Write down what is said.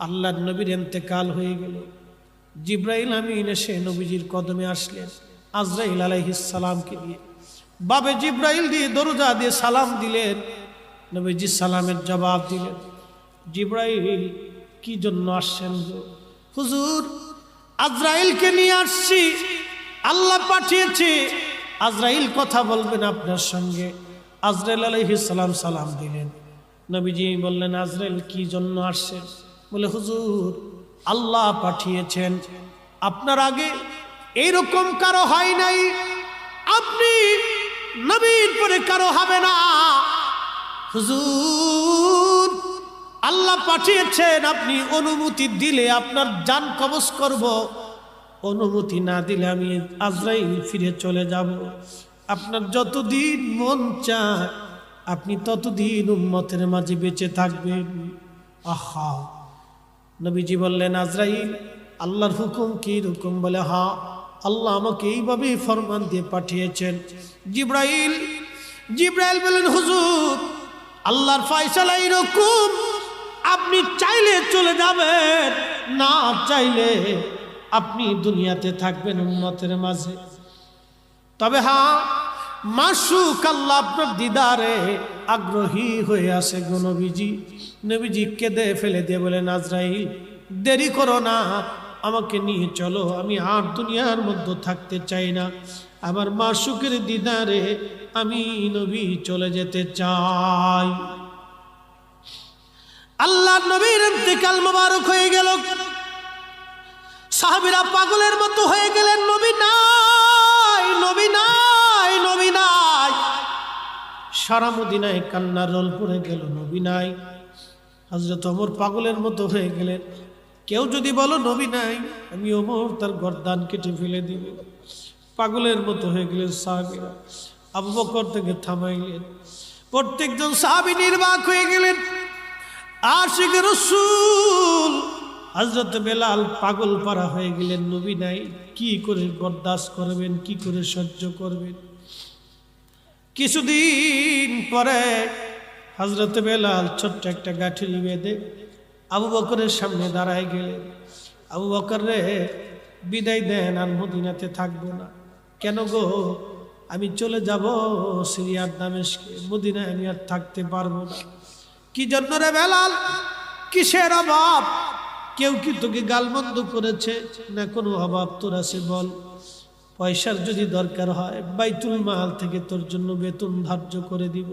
আল্লাহর নবীর ইন্তেকাল হয়ে গেল। জিব্রাইল আমিন এসে নবীজির কদমে আসলেন আজরাইল আলাইহিস সালামকে দিয়ে। বাবে জিব্রাইল দিয়ে দরজা দিয়ে সালাম দিলেন। নবীজি সালামের জবাব দিলেন। জিব্রাইল কি জন্য আসছেন? হুজুর, আজরাইলকে নিয়ে আসছি, আল্লাহ পাঠিয়েছে, আজরাইল কথা বলবেন আপনার সঙ্গে। আজরাইল আলাইহিস সালাম সালাম দিলেন। নবীজি বললেন, আজরাইল কি জন্য আসছেন? বলে, হুজুর, আল্লাহ পাঠিয়েছেন, আপনার আগে এইরকম কারো হয় নাই, আপনি নবীর পরে কারো হবে না। হুজুর, আল্লাহ পাঠিয়েছেন, আপনি অনুমতি দিলে আপনার জান কবজ করব, অনুমতি না দিলে আমি আজরাইল ফিরে চলে যাব। আপনার যতদিন মন চায় আপনি ততদিন উম্মতের মাঝে বেঁচে থাকবেন। আহা! নবীজি বললেন, আজরাইল, আল্লাহর হুকুম কি রকম? বলে, হ্যাঁ, আল্লাহ আমাকে এইভাবে ফরমান দিয়ে পাঠিয়েছেন। জিব্রাইল বলেন, হুজুর, আল্লাহর ফয়সালা এরকম, আপনি চাইলে চলে যাবেন, না চাইলে আপনি দুনিয়াতে থাকবেন উম্মতের মাঝে। তবে হ্যাঁ, মাশুক আল্লাহ আপনার দিদারে আগ্রহী হয়ে আছে গো নবীজি। নবীজি কেঁদে ফেলে দিয়ে বলেন, আজরাইল, দেরি করো না, আমাকে নিয়ে চলো, আমি আর দুনিয়ার মধ্যে থাকতে চাই না, আমার মাশুকের দিদারে আমি নবী চলে যেতে চাই। আল্লাহর নবীর ইন্তেকাল মোবারক হয়ে গেল। সাহাবীরা পাগলের মতো হয়ে গেলেন, নবী নাই, নবী নাই, নবী নাই। সারা মদিনায় কান্নার রোল পড়ে গেল, নবী নাই। হযরত ওমর পাগলের মতো হয়ে গেলেন, কেউ যদি বলো নবী নাই, আমি ওমর তার গর্দান কেটে ফেলে দিব। পাগলের মতো হয়ে গেলেন সাহাবীরা। আবু বকর থেকে থামাইলেন। প্রত্যেকজন সাহাবী নির্বাক হয়ে গেলেন। আশিক রাসূল হযরত বেলাল পাগল পারা হয়ে গেলেন, নবী নাই, কি করে বরদাস্ত করবেন, কি করে সহ্য করবেন? কিছুদিন পরে হযরত বেলাল ছোট্ট একটা গাঠরি বেঁধে আবু বকরের সামনে দাঁড়ায় গেলেন। আবু বকর রে, বিদায় দেন, আর মদিনাতে থাকবো না। কেন গো? আমি চলে যাব সিরিয়ার দামেস্কে, মদিনায় আমি আর থাকতে পারবো না। কি জন্য রে বেলাল? কিসের অভাব? কেউ কি তোকে গালমন্দ করেছে? না কোনো অভাব তোর আছে বল? পয়সার যদি দরকার হয় বাইতুল মাল থেকে তোর জন্য বেতন ধার্য করে দিব।